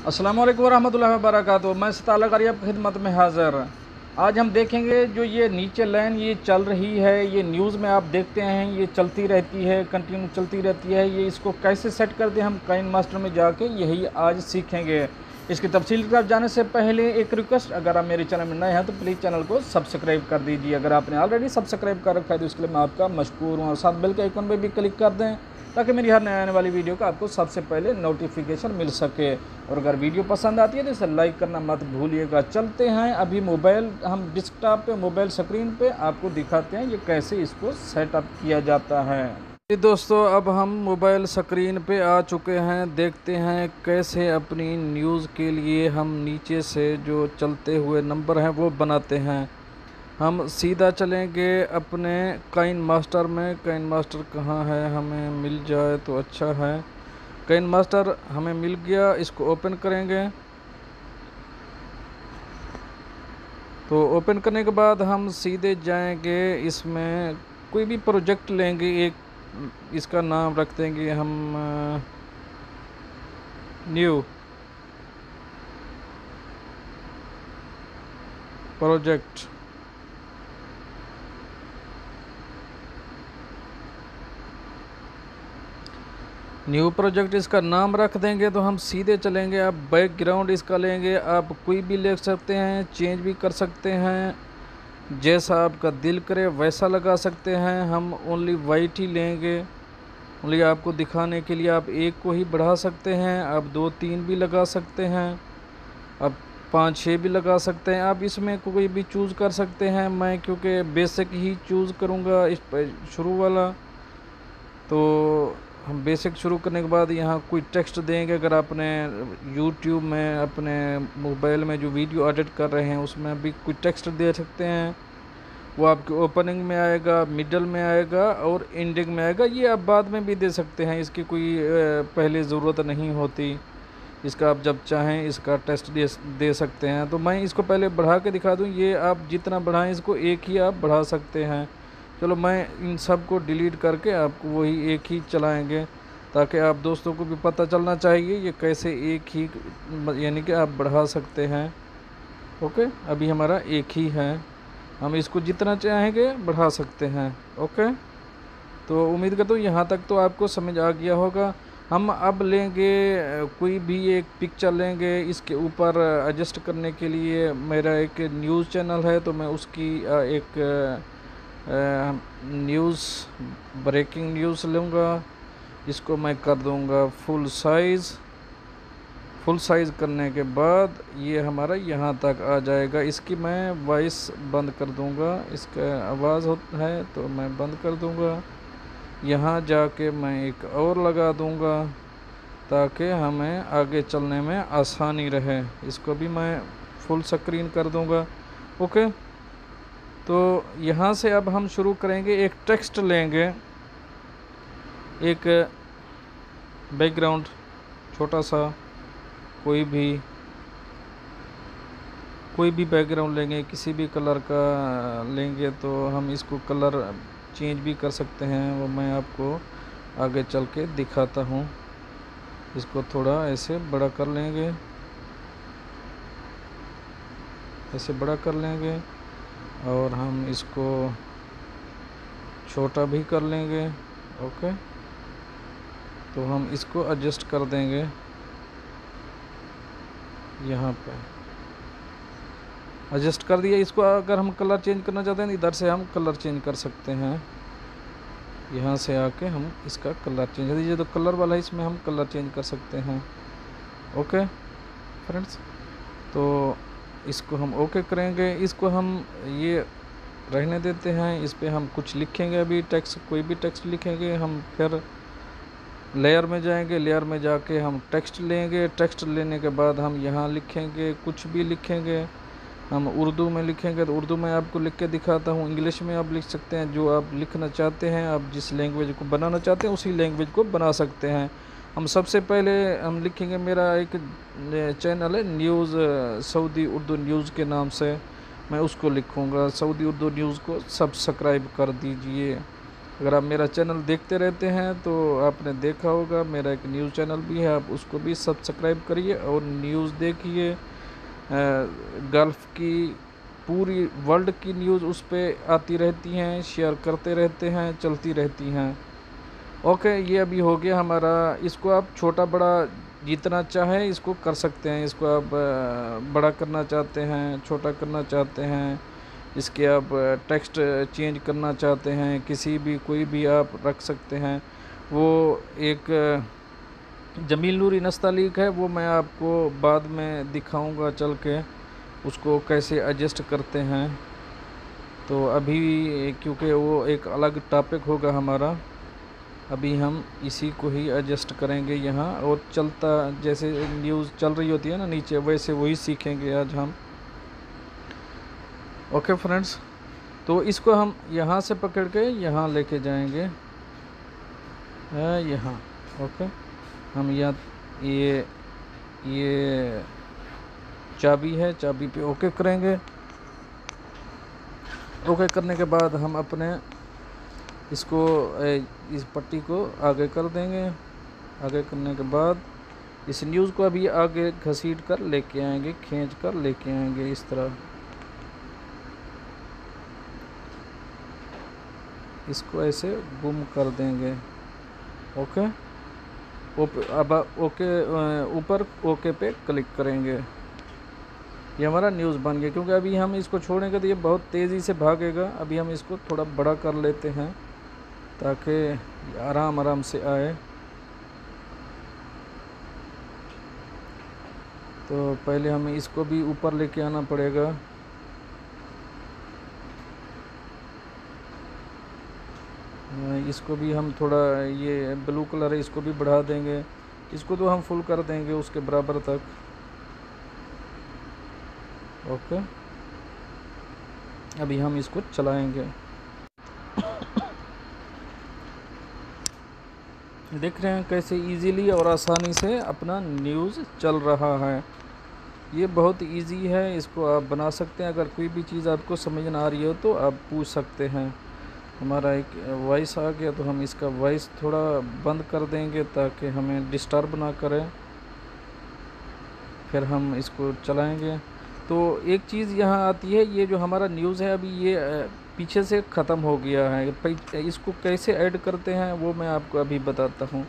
अस्सलाम वालेकुम रहमतुल्लाहि व बरकातुहू। मैं सताला कारी आपकी खिदमत में हाज़िर। आज हम देखेंगे जो ये नीचे लाइन ये चल रही है, ये न्यूज़ में आप देखते हैं ये चलती रहती है, कंटिन्यू चलती रहती है। ये इसको कैसे सेट करते हैं हम काइन मास्टर में जाके यही आज सीखेंगे। इसकी तफसील की तरफ जाने से पहले एक रिक्वेस्ट, अगर आप मेरे चैनल में नए हैं तो प्लीज़ चैनल को सब्सक्राइब कर दीजिए। अगर आपने ऑलरेडी सब्सक्राइब कर रखा है तो इसके लिए मैं आपका मशकूर हूँ। और साथ बेल के आइकन पर भी क्लिक कर दें ताकि मेरी हर नए आने वाली वीडियो का आपको सबसे पहले नोटिफिकेशन मिल सके। और अगर वीडियो पसंद आती है तो इसे लाइक करना मत भूलिएगा। चलते हैं अभी मोबाइल, हम डेस्कटॉप पे मोबाइल स्क्रीन पे आपको दिखाते हैं ये कैसे इसको सेटअप किया जाता है। जी दोस्तों, अब हम मोबाइल स्क्रीन पे आ चुके हैं। देखते हैं कैसे अपनी न्यूज़ के लिए हम नीचे से जो चलते हुए नंबर हैं वो बनाते हैं। हम सीधा चलेंगे अपने काइन मास्टर में। काइन मास्टर कहाँ है, हमें मिल जाए तो अच्छा है। काइन मास्टर हमें मिल गया, इसको ओपन करेंगे। तो ओपन करने के बाद हम सीधे जाएंगे, इसमें कोई भी प्रोजेक्ट लेंगे, एक इसका नाम रख देंगे हम न्यू प्रोजेक्ट। न्यू प्रोजेक्ट इसका नाम रख देंगे। तो हम सीधे चलेंगे, आप बैकग्राउंड इसका लेंगे, आप कोई भी ले सकते हैं, चेंज भी कर सकते हैं, जैसा आपका दिल करे वैसा लगा सकते हैं। हम ओनली वाइट ही लेंगे, ओनली आपको दिखाने के लिए। आप एक को ही बढ़ा सकते हैं, आप 2-3 भी लगा सकते हैं, आप 5-6 भी लगा सकते हैं। आप इसमें कोई भी चूज़ कर सकते हैं। मैं क्योंकि बेसिक ही चूज़ करूँगा इस शुरू वाला, तो हम बेसिक शुरू करने के बाद यहाँ कोई टेक्स्ट देंगे। अगर आपने YouTube में अपने मोबाइल में जो वीडियो एडिट कर रहे हैं उसमें भी कोई टेक्स्ट दे सकते हैं। वो आपके ओपनिंग में आएगा, मिडल में आएगा और एंडिंग में आएगा। ये आप बाद में भी दे सकते हैं, इसकी कोई पहले ज़रूरत नहीं होती। इसका आप जब चाहें इसका टेक्स्ट दे सकते हैं। तो मैं इसको पहले बढ़ा के दिखा दूँ। ये आप जितना बढ़ाएं इसको एक ही आप बढ़ा सकते हैं। चलो मैं इन सब को डिलीट करके आपको वही एक ही चलाएंगे, ताकि आप दोस्तों को भी पता चलना चाहिए ये कैसे एक ही, यानी कि आप बढ़ा सकते हैं। ओके, अभी हमारा एक ही है, हम इसको जितना चाहेंगे बढ़ा सकते हैं। ओके, तो उम्मीद करता हूँ यहाँ तक तो आपको समझ आ गया होगा। हम अब लेंगे कोई भी एक पिक्चर लेंगे, इसके ऊपर एडजस्ट करने के लिए मेरा एक न्यूज़ चैनल है, तो मैं उसकी एक न्यूज़, ब्रेकिंग न्यूज़ लूँगा। इसको मैं कर दूँगा फुल साइज़। फुल साइज़ करने के बाद ये हमारा यहाँ तक आ जाएगा। इसकी मैं वॉइस बंद कर दूँगा, इसका आवाज़ है तो मैं बंद कर दूँगा। यहाँ जाके मैं एक और लगा दूँगा ताकि हमें आगे चलने में आसानी रहे। इसको भी मैं फुल स्क्रीन कर दूँगा। ओके, तो यहाँ से अब हम शुरू करेंगे। एक टेक्स्ट लेंगे, एक बैकग्राउंड छोटा सा, कोई भी बैकग्राउंड लेंगे, किसी भी कलर का लेंगे। तो हम इसको कलर चेंज भी कर सकते हैं, वो मैं आपको आगे चल के दिखाता हूँ। इसको थोड़ा ऐसे बड़ा कर लेंगे, ऐसे बड़ा कर लेंगे, और हम इसको छोटा भी कर लेंगे। ओके, तो हम इसको एडजस्ट कर देंगे यहाँ पे, एडजस्ट कर दिया। इसको अगर हम कलर चेंज करना चाहते हैं इधर से हम कलर चेंज कर सकते हैं। यहाँ से आके हम इसका कलर चेंज कर दीजिए, तो कलर वाला है इसमें हम कलर चेंज कर सकते हैं। ओके फ्रेंड्स, तो इसको हम ओके करेंगे। इसको हम ये रहने देते हैं, इस पे हम कुछ लिखेंगे अभी टेक्स्ट, कोई भी टेक्स्ट लिखेंगे। हम फिर लेयर में जाएंगे, लेयर में जाके हम टेक्स्ट लेंगे। टेक्स्ट लेने के बाद हम यहाँ लिखेंगे, कुछ भी लिखेंगे। हम उर्दू में लिखेंगे तो उर्दू में आपको लिख के दिखाता हूँ। इंग्लिश में आप लिख सकते हैं, जो आप लिखना चाहते हैं, आप जिस लैंग्वेज को बनाना चाहते हैं उसी लैंग्वेज को बना सकते हैं। हम सबसे पहले हम लिखेंगे, मेरा एक चैनल है न्यूज़ सऊदी उर्दू न्यूज़ के नाम से, मैं उसको लिखूँगा। सऊदी उर्दू न्यूज़ को सब्सक्राइब कर दीजिए। अगर आप मेरा चैनल देखते रहते हैं तो आपने देखा होगा मेरा एक न्यूज़ चैनल भी है, आप उसको भी सब्सक्राइब करिए और न्यूज़ देखिए। गल्फ़ की पूरी वर्ल्ड की न्यूज़ उस पे आती रहती हैं, शेयर करते रहते हैं, चलती रहती हैं। ओके, ये अभी हो गया हमारा। इसको आप छोटा बड़ा जितना चाहें इसको कर सकते हैं। इसको आप बड़ा करना चाहते हैं, छोटा करना चाहते हैं, इसके आप टेक्स्ट चेंज करना चाहते हैं, किसी भी कोई भी आप रख सकते हैं। वो एक जमील नूरी नस्तालीक है, वो मैं आपको बाद में दिखाऊंगा चल के उसको कैसे एडजस्ट करते हैं। तो अभी क्योंकि वो एक अलग टॉपिक होगा हमारा, अभी हम इसी को ही एडजस्ट करेंगे यहाँ, और चलता जैसे न्यूज़ चल रही होती है ना नीचे, वैसे वही सीखेंगे आज हम। ओके फ्रेंड्स, तो इसको हम यहाँ से पकड़ के यहाँ लेके जाएंगे, यहाँ। ओके, हम यहाँ ये चाबी है, चाबी पे ओके करेंगे। ओके करने के बाद हम अपने इसको इस पट्टी को आगे कर देंगे। आगे करने के बाद इस न्यूज़ को अभी आगे घसीट कर लेके आएंगे, खींच कर लेके आएंगे इस तरह। इसको ऐसे गुम कर देंगे। ओके, अब ओके ऊपर ओके पे क्लिक करेंगे। ये हमारा न्यूज़ बन गया। क्योंकि अभी हम इसको छोड़ेंगे तो ये बहुत तेज़ी से भागेगा। अभी हम इसको थोड़ा बड़ा कर लेते हैं ताकि आराम से आए। तो पहले हमें इसको भी ऊपर लेके आना पड़ेगा। इसको भी हम थोड़ा, ये ब्लू कलर है, इसको भी बढ़ा देंगे। इसको तो हम फुल कर देंगे उसके बराबर तक। ओके, अभी हम इसको चलाएंगे। देख रहे हैं कैसे इजीली और आसानी से अपना न्यूज़ चल रहा है। ये बहुत इजी है, इसको आप बना सकते हैं। अगर कोई भी चीज़ आपको समझ ना आ रही हो तो आप पूछ सकते हैं। हमारा एक वॉइस आ गया तो हम इसका वॉइस थोड़ा बंद कर देंगे ताकि हमें डिस्टर्ब ना करें। फिर हम इसको चलाएंगे। तो एक चीज़ यहाँ आती है, ये जो हमारा न्यूज़ है अभी ये पीछे से ख़त्म हो गया है। इसको कैसे ऐड करते हैं वो मैं आपको अभी बताता हूँ।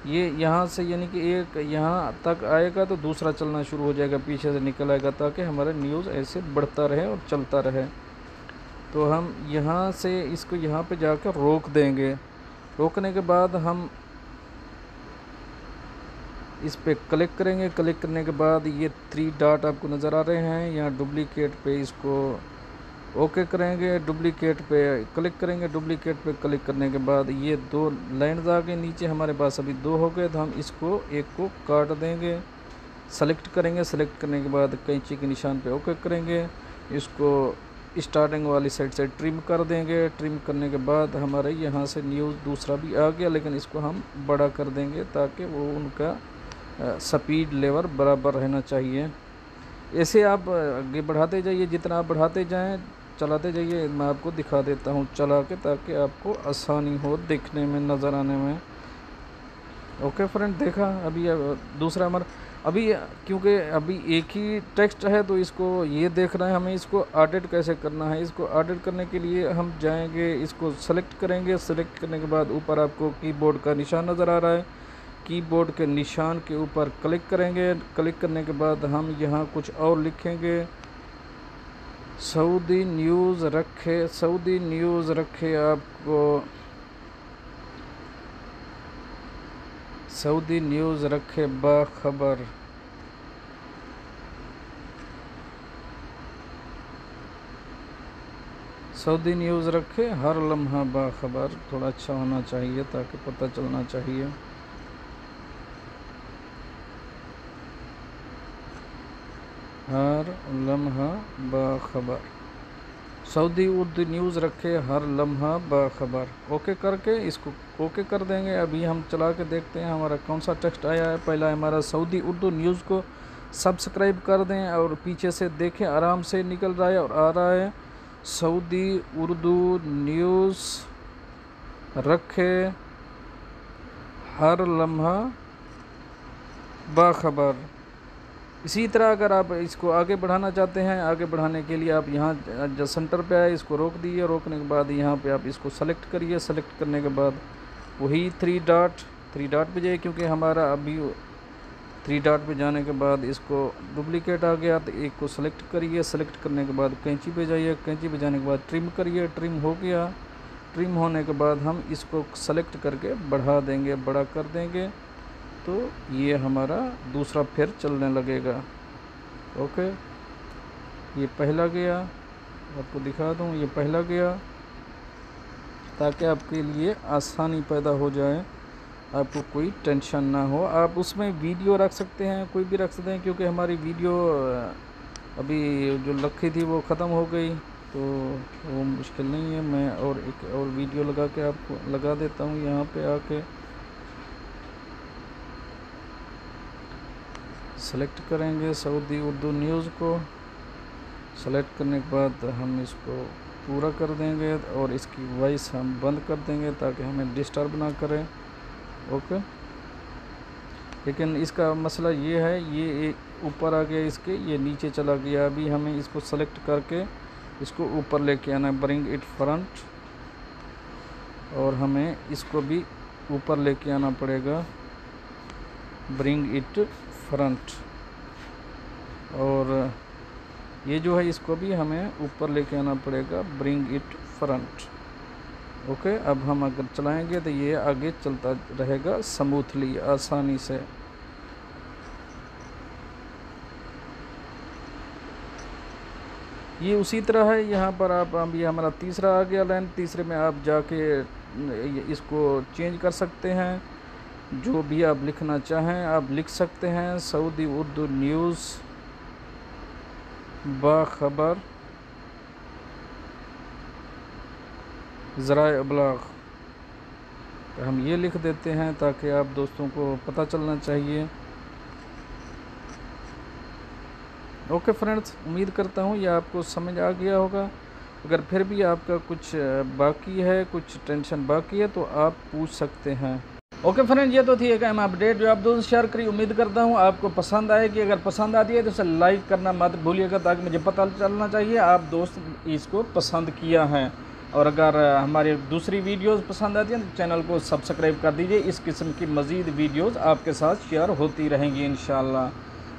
ये यहाँ से यानी कि एक यहाँ तक आएगा तो दूसरा चलना शुरू हो जाएगा, पीछे से निकल आएगा, ताकि हमारा न्यूज़ ऐसे बढ़ता रहे और चलता रहे। तो हम यहाँ से इसको यहाँ पे जाकर रोक देंगे। रोकने के बाद हम इस पे क्लिक करेंगे। क्लिक करने के बाद ये 3 डॉट आपको नज़र आ रहे हैं, यहाँ डुप्लीकेट पे इसको ओके करेंगे। डुप्लीकेट पे क्लिक करेंगे। डुप्लीकेट पे क्लिक करने के बाद ये 2 लाइन्स आ गए नीचे, हमारे पास अभी 2 हो गए। तो हम इसको एक को काट देंगे। सेलेक्ट करेंगे। सेलेक्ट करने के बाद कैंची के निशान पे ओके करेंगे। इसको स्टार्टिंग वाली साइड से ट्रिम कर देंगे। ट्रिम करने के बाद हमारे यहाँ से न्यूज़ दूसरा भी आ गया, लेकिन इसको हम बड़ा कर देंगे ताकि वो उनका स्पीड लेवल बराबर रहना चाहिए। ऐसे आप आगे बढ़ाते जाइए, जितना आप बढ़ाते जाएं चलाते जाइए। मैं आपको दिखा देता हूं चला के, ताकि आपको आसानी हो देखने में, नज़र आने में। ओके फ्रेंड, देखा अभी दूसरा हमारा अभी, क्योंकि अभी एक ही टेक्स्ट है तो इसको ये देखना है हमें इसको एडिट कैसे करना है। इसको एडिट करने के लिए हम जाएंगे, इसको सेलेक्ट करेंगे। सेलेक्ट करने के बाद ऊपर आपको कीबोर्ड का निशान नज़र आ रहा है, कीबोर्ड के निशान के ऊपर क्लिक करेंगे। क्लिक करने के बाद हम यहाँ कुछ और लिखेंगे, सऊदी न्यूज़ रखे। सऊदी न्यूज़ रखे आपको, सऊदी न्यूज़ रखे बाखबर। सऊदी न्यूज़ रखे हर लम्हा बाखबर। थोड़ा अच्छा होना चाहिए ताकि पता चलना चाहिए। हर लम्हा बाखबर, सऊदी उर्दू न्यूज़ रखे हर लम्हा बाखबर। ओके करके इसको ओके कर देंगे। अभी हम चला के देखते हैं हमारा कौन सा टेक्स्ट आया है। पहला हमारा सऊदी उर्दू न्यूज़ को सब्सक्राइब कर दें और पीछे से देखें, आराम से निकल रहा है और आ रहा है सऊदी उर्दू न्यूज़ रखे हर लम्हा बाखबर। इसी तरह अगर आप इसको आगे बढ़ाना चाहते हैं, आगे बढ़ाने के लिए आप यहाँ जो सेंटर पे है इसको रोक दीजिए। रोकने के बाद यहाँ पे आप इसको सेलेक्ट करिए। सेलेक्ट करने के बाद वही थ्री डॉट पे जाइए, क्योंकि हमारा अभी थ्री डॉट पे जाने के बाद इसको डुप्लीकेट आ गया, तो एक को सेलेक्ट करिए। सेलेक्ट करने के बाद कैंची पे जाइए। कैंची पे जाने के बाद ट्रिम करिए। ट्रिम हो गया। ट्रिम होने के बाद हम इसको सेलेक्ट करके बढ़ा देंगे, बड़ा कर देंगे, तो ये हमारा दूसरा फिर चलने लगेगा। ओके, ये पहला गया, आपको दिखा दूँ, ये पहला गया, ताकि आपके लिए आसानी पैदा हो जाए, आपको कोई टेंशन ना हो। आप उसमें वीडियो रख सकते हैं, कोई भी रख सकते हैं, क्योंकि हमारी वीडियो अभी जो रखी थी वो ख़त्म हो गई, तो वो मुश्किल नहीं है। मैं और एक और वीडियो लगा के आपको लगा देता हूँ। यहाँ पे आके सेलेक्ट करेंगे सऊदी उर्दू न्यूज़ को। सेलेक्ट करने के बाद हम इसको पूरा कर देंगे और इसकी वॉइस हम बंद कर देंगे ताकि हमें डिस्टर्ब ना करें। ओके, लेकिन इसका मसला ये है, ये ऊपर आ गया इसके, ये नीचे चला गया। अभी हमें इसको सेलेक्ट करके इसको ऊपर लेके आना है, ब्रिंग इट फ्रंट, और हमें इसको भी ऊपर लेके आना पड़ेगा, ब्रिंग इट फ्रंट। और ये जो है इसको भी हमें ऊपर लेके आना पड़ेगा, ब्रिंग इट फ्रंट। ओके, अब हम अगर चलाएंगे तो ये आगे चलता रहेगा स्मूथली, आसानी से। ये उसी तरह है। यहाँ पर आप अभी हमारा तीसरा आ गया लाइन। तीसरे में आप जाके इसको चेंज कर सकते हैं, जो भी आप लिखना चाहें आप लिख सकते हैं। सऊदी उर्दू न्यूज़ बाखबर ज़राए अबलाग, हम ये लिख देते हैं ताकि आप दोस्तों को पता चलना चाहिए। ओके फ्रेंड्स, उम्मीद करता हूँ ये आपको समझ आ गया होगा। अगर फिर भी आपका कुछ बाकी है, कुछ टेंशन बाकी है, तो आप पूछ सकते हैं। ओके फ्रेंड्स, ये तो थी एक अहम अपडेट जो आप दोस्तों शेयर करी। उम्मीद करता हूँ आपको पसंद आएगी। अगर पसंद आती है तो उसे लाइक करना मत भूलिएगा, ताकि मुझे पता चलना चाहिए आप दोस्त इसको पसंद किया है। और अगर हमारी दूसरी वीडियोस पसंद आती हैं तो चैनल को सब्सक्राइब कर दीजिए। इस किस्म की मज़ीद वीडियोस आपके साथ शेयर होती रहेंगी इंशाल्लाह।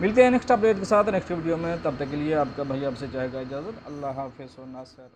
मिलते हैं नेक्स्ट अपडेट के साथ नेक्स्ट वीडियो में। तब तक के लिए आपका भाई आपसे चाहेगा इजाज़त। अल्लाह हाफ़िज़ व नासर।